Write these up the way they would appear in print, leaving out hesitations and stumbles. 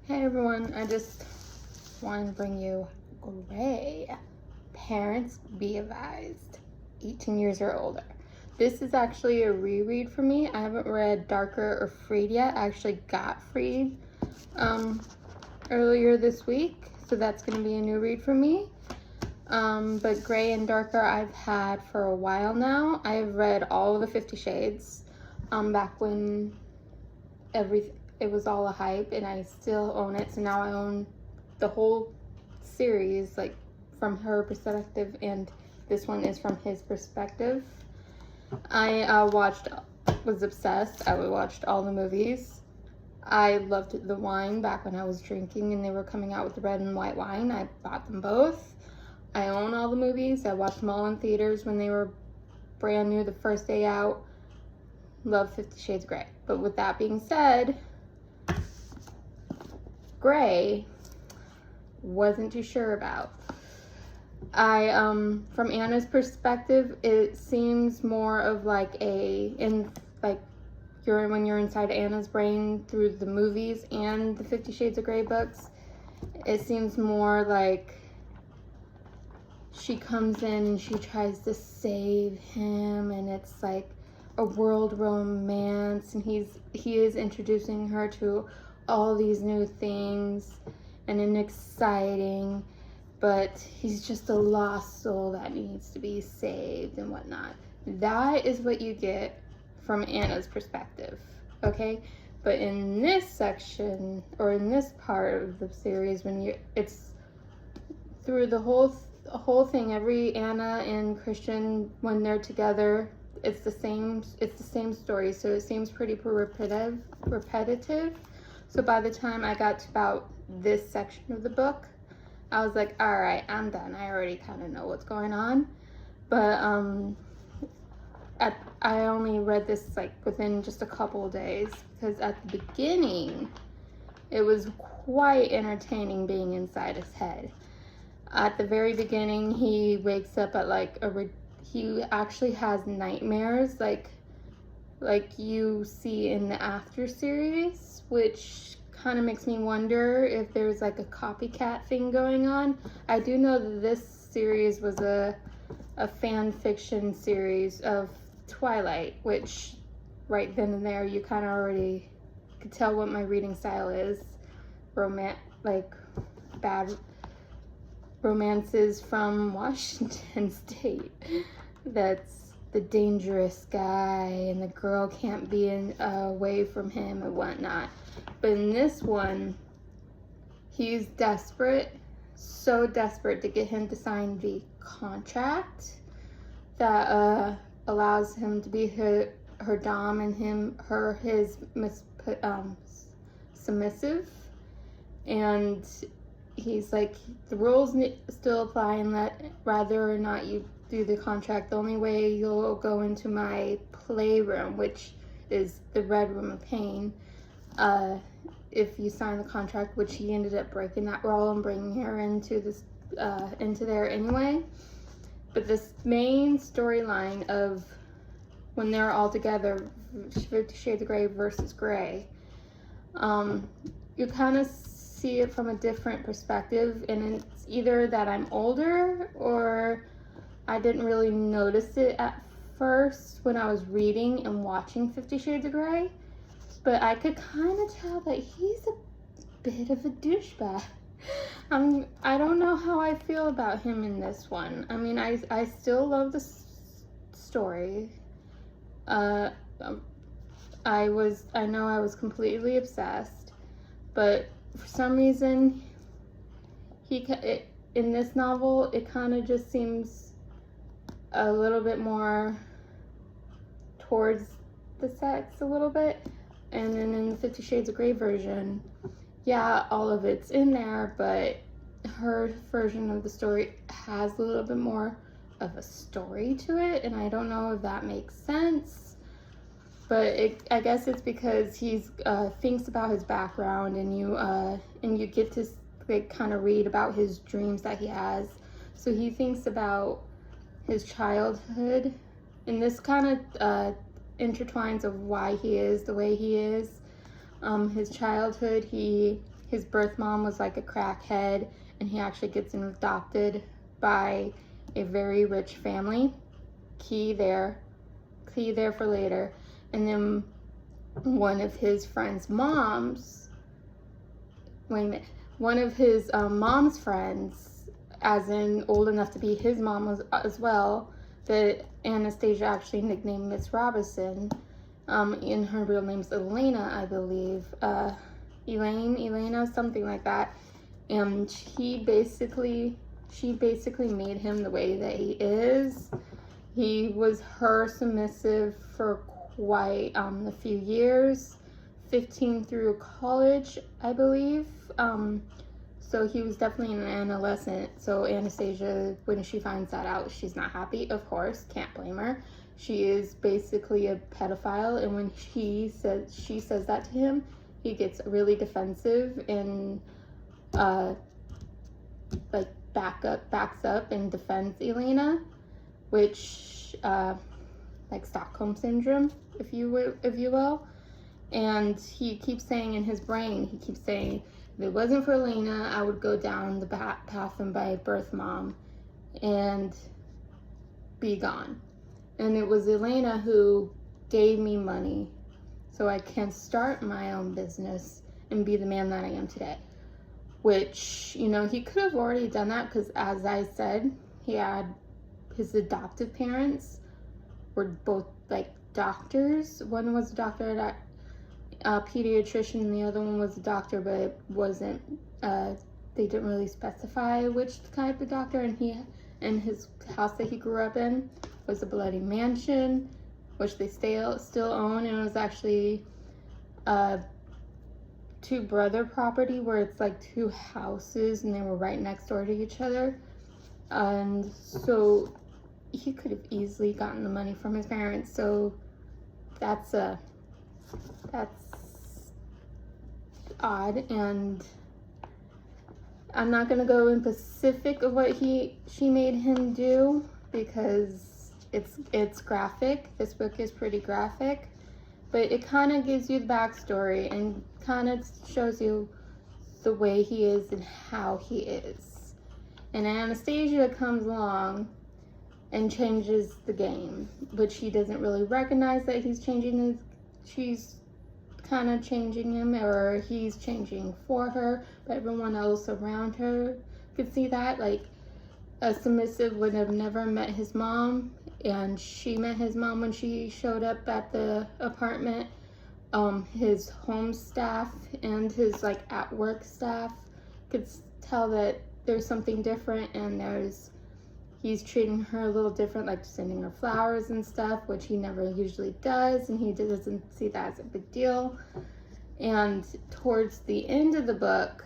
Hey everyone, I just want to bring you Grey. Parents be advised, 18 years or older. This is actually a reread for me. I haven't read Darker or Freed yet. I actually got Freed earlier this week, so that's going to be a new read for me. But Grey and Darker I've had for a while now. I've read all of the 50 Shades back when it was all a hype, and I still own it. So now I own the whole series, like from her perspective, and this one is from his perspective. I was obsessed. I watched all the movies. I loved the wine back when I was drinking and they were coming out with the red and white wine. I bought them both. I own all the movies. I watched them all in theaters when they were brand new the first day out. Love 50 Shades of Grey. But with that being said, Grey, wasn't too sure about. From Anna's perspective, it seems more of like when you're inside Anna's brain through the movies and the 50 Shades of Grey books, it seems more like she comes in and she tries to save him, and it's like a world romance, and he is introducing her to all these new things and exciting, but he's just a lost soul that needs to be saved and whatnot. That is what you get from Anna's perspective, okay? But in this section, or in this part of the series, it's through the whole thing, every Anna and Christian, when they're together, it's the same story, so it seems pretty repetitive. So by the time I got to about this section of the book, I was like, all right, I'm done. I already kind of know what's going on. But I only read this like within just a couple of days, because at the beginning, it was quite entertaining being inside his head. At the very beginning, he wakes up at he actually has nightmares like you see in the After series, which kind of makes me wonder if there's like a copycat thing going on. I do know that this series was a fan fiction series of Twilight, which right then and there you kind of already could tell what my reading style is. Bad romances from Washington State. That's the dangerous guy and the girl can't be away from him and whatnot. But in this one, he's desperate, so desperate to get him to sign the contract that allows him to be her dom and his submissive. And he's like, the rules still apply, and that whether or not you do the contract, the only way you'll go into my playroom, which is the Red Room of Pain, if you sign the contract, which he ended up breaking that rule and bringing her into there anyway. But this main storyline of when they're all together, 50 Shades of Grey versus Grey, you kind of see it from a different perspective, and it's either that I'm older or I didn't really notice it at first when I was reading and watching 50 Shades of Grey, but I could kind of tell that he's a bit of a douchebag. I don't know how I feel about him in this one. I mean, I still love the story. I know I was completely obsessed, but for some reason, in this novel, it kind of just seems a little bit more towards the sex a little bit. And then in the 50 Shades of Grey version, yeah, all of it's in there, but her version of the story has a little bit more of a story to it, and I don't know if that makes sense. But I guess it's because he's thinks about his background, and you get to kind of read about his dreams that he has. So he thinks about his childhood, and this kind of intertwines of why he is the way he is. His childhood, he his birth mom was like a crackhead, and he actually gets adopted by a very rich family. Key there for later. And then one of his friend's moms, one of his mom's friends, as in old enough to be his mom as well, that Anastasia actually nicknamed Miss Robinson. In her real name's Elena, I believe. Elena, something like that. And she basically made him the way that he is. He was her submissive for quite a few years, 15 through college, I believe. So he was definitely an adolescent. So Anastasia, when she finds that out, she's not happy, of course, can't blame her. She is basically a pedophile, and when she says that to him, he gets really defensive and like backs up and defends Elena, which like Stockholm syndrome, if you will. And he keeps saying in his brain, if it wasn't for Elena, I would go down the path of my birth mom and be gone. And it was Elena who gave me money so I can start my own business and be the man that I am today. Which, you know, he could have already done that because, as I said, he had his adoptive parents were both like doctors. One was a doctor at a pediatrician, and the other one was a doctor, but it wasn't, they didn't really specify which type of doctor. And his house that he grew up in was a bloody mansion, which they still own, and it was actually two brother property where it's like two houses and they were right next door to each other. And so he could have easily gotten the money from his parents. So that's odd, and I'm not gonna go in specific of what she made him do because it's graphic. This book is pretty graphic, but it kind of gives you the backstory and kind of shows you the way he is and how he is. And Anastasia comes along and changes the game, but she doesn't really recognize that she's kind of changing him, or he's changing for her, but everyone else around her could see that. Like, a submissive would have never met his mom, and she met his mom when she showed up at the apartment. His home staff and his like at work staff could tell that there's something different, and he's treating her a little different, like sending her flowers and stuff, which he never usually does, and he doesn't see that as a big deal. And towards the end of the book,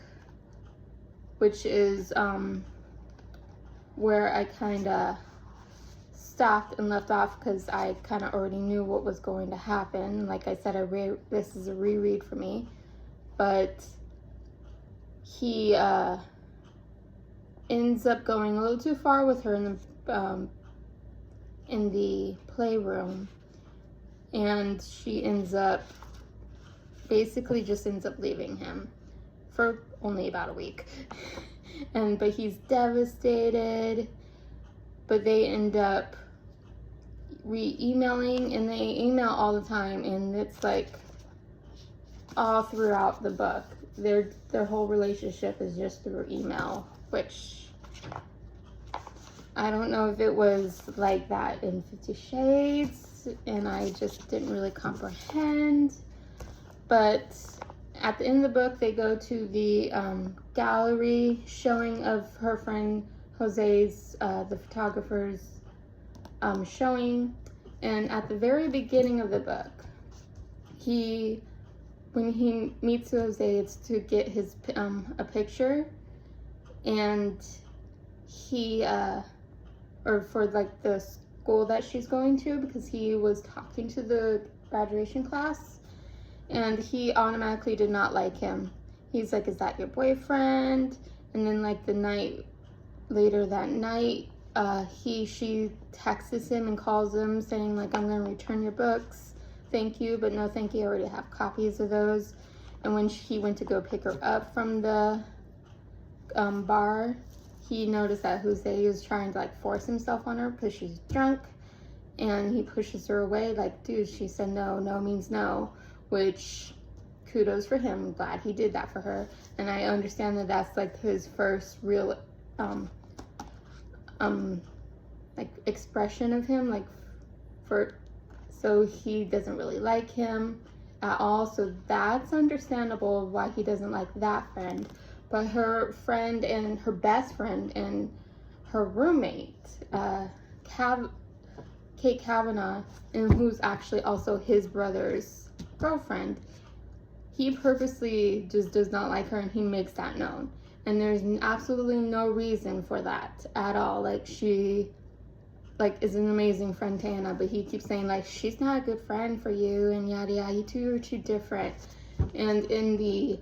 which is where I kind of stopped and left off because I kind of already knew what was going to happen. Like I said, this is a reread for me, but he ends up going a little too far with her in the playroom, and she basically just ends up leaving him for only about a week. But he's devastated, but they end up emailing, and they email all the time, and it's like all throughout the book. Their whole relationship is just through email, which I don't know if it was like that in 50 Shades, and I just didn't really comprehend. But at the end of the book, they go to the gallery showing of her friend Jose's, the photographer's showing. And at the very beginning of the book, when he meets Jose, it's to get his a picture, and or for like the school that she's going to, because he was talking to the graduation class, and he automatically did not like him. He's like, "Is that your boyfriend?" And then like later that night, she texts him and calls him saying like, "I'm gonna return your books. Thank you, but no thank you. I already have copies of those." And when he went to go pick her up from the bar, he noticed that Jose was trying to like force himself on her because she's drunk, and he pushes her away like, dude, she said no, no means no, which kudos for him. I'm glad he did that for her. And I understand that that's like his first real like expression of him, like so he doesn't really like him at all, so that's understandable why he doesn't like that friend. But her friend and her best friend and her roommate, Kate Kavanaugh, and who's actually also his brother's girlfriend, he purposely just does not like her, and he makes that known. And there's absolutely no reason for that at all. Like, she is an amazing friend to Anna, but he keeps saying like, she's not a good friend for you, and yada yada, you two are too different. And in the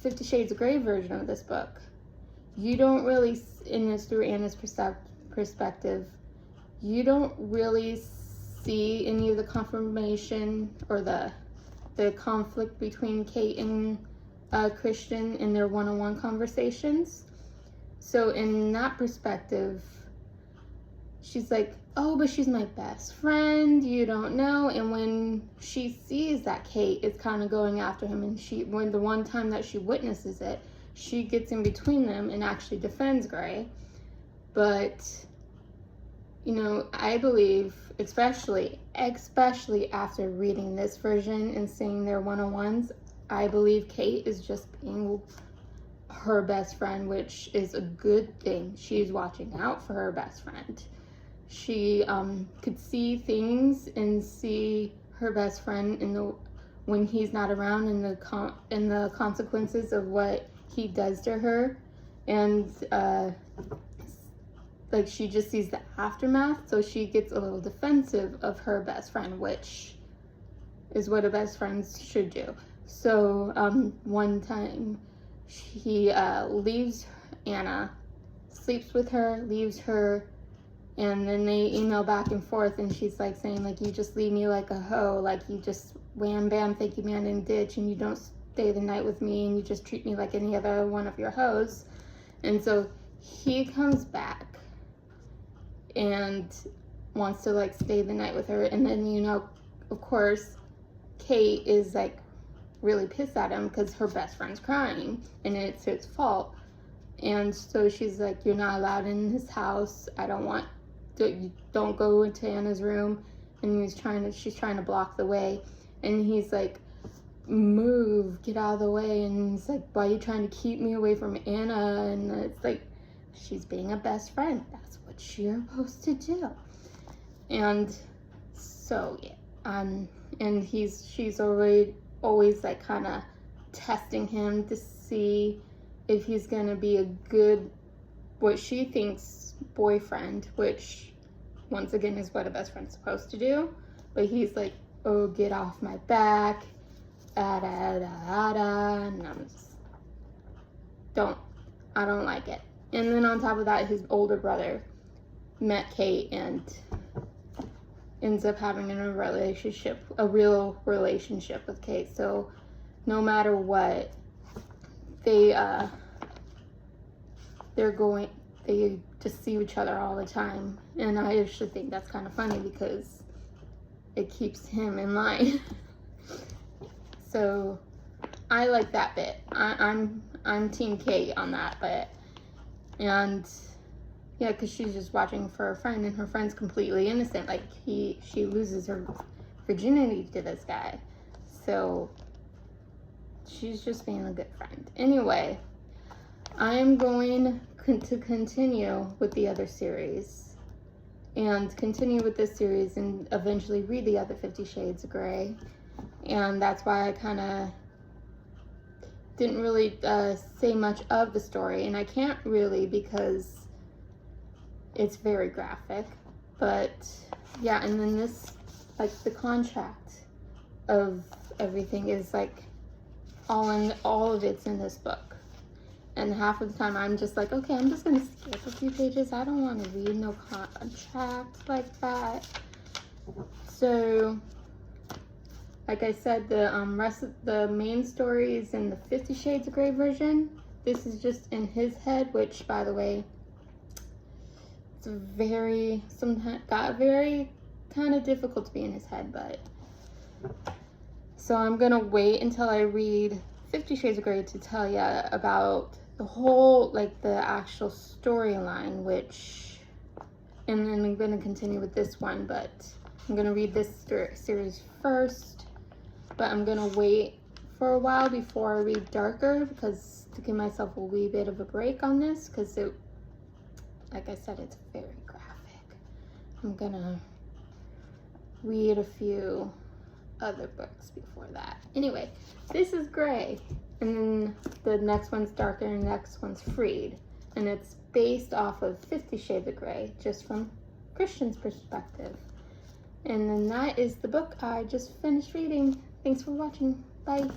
50 Shades of Grey version of this book, you don't really, and it's through Anna's perspective, you don't really see any of the confirmation or the conflict between Kate and Christian in their one-on-one conversations. So in that perspective, she's like, oh, but she's my best friend, you don't know. And when she sees that Kate is kind of going after him, and when the one time that she witnesses it, she gets in between them and actually defends Grey. But, you know, I believe, especially after reading this version and seeing their one-on-ones, I believe Kate is just being her best friend, which is a good thing. She's watching out for her best friend. She could see things and see her best friend when he's not around, and the consequences of what he does to her, and like, she just sees the aftermath, so she gets a little defensive of her best friend, which is what a best friend should do. So one time he leaves Anna, sleeps with her, leaves her, and then they email back and forth, and she's like saying like, you just leave me like a hoe, like you just wham bam thank you man in ditch, and you don't stay the night with me, and you just treat me like any other one of your hoes. And so he comes back and wants to like stay the night with her, and then, you know, of course Kate is like really pissed at him because her best friend's crying and it's his fault. And so she's like, you're not allowed in his house, don't go into Anna's room. And she's trying to block the way, and he's like, move, get out of the way. And he's like, why are you trying to keep me away from Anna? And it's like, she's being a best friend, that's what you're supposed to do. And so yeah, and she's always like kind of testing him to see if he's gonna be a good, what she thinks, boyfriend, which once again is what a best friend's supposed to do. But he's like, oh, get off my back, and I'm just, I don't like it. And then on top of that, his older brother met Kate and ends up having a real relationship with Kate. So no matter what, they just see each other all the time. And I actually think that's kind of funny because it keeps him in line. So I like that bit. I'm Team Kate on that bit. And yeah, because she's just watching for her friend, and her friend's completely innocent. Like, she loses her virginity to this guy. So she's just being a good friend. Anyway, I am going to continue with the other series, and continue with this series, and eventually read the other 50 Shades of Grey. And that's why I kind of didn't really say much of the story, and I can't really because it's very graphic. But yeah, and then this, like, the contract of everything is like all of it's in this book. And half of the time I'm just like, okay, I'm just gonna skip a few pages. I don't want to read no contract like that. So like I said, the rest of the main story is in the 50 Shades of Grey version. This is just in his head, which, by the way, it's got very kind of difficult to be in his head, but so I'm gonna wait until I read 50 Shades of Grey to tell you about the whole, like, the actual storyline, and then I'm gonna continue with this one, but I'm gonna read this series first, but I'm gonna wait for a while before I read Darker, because to give myself a wee bit of a break on this, because it, like I said, it's very graphic. I'm gonna read a few other books before that. Anyway, this is Grey, and then the next one's Darker, and the next one's Freed, and it's based off of 50 Shades of Grey, just from Christian's perspective. And then that is the book I just finished reading. Thanks for watching. Bye.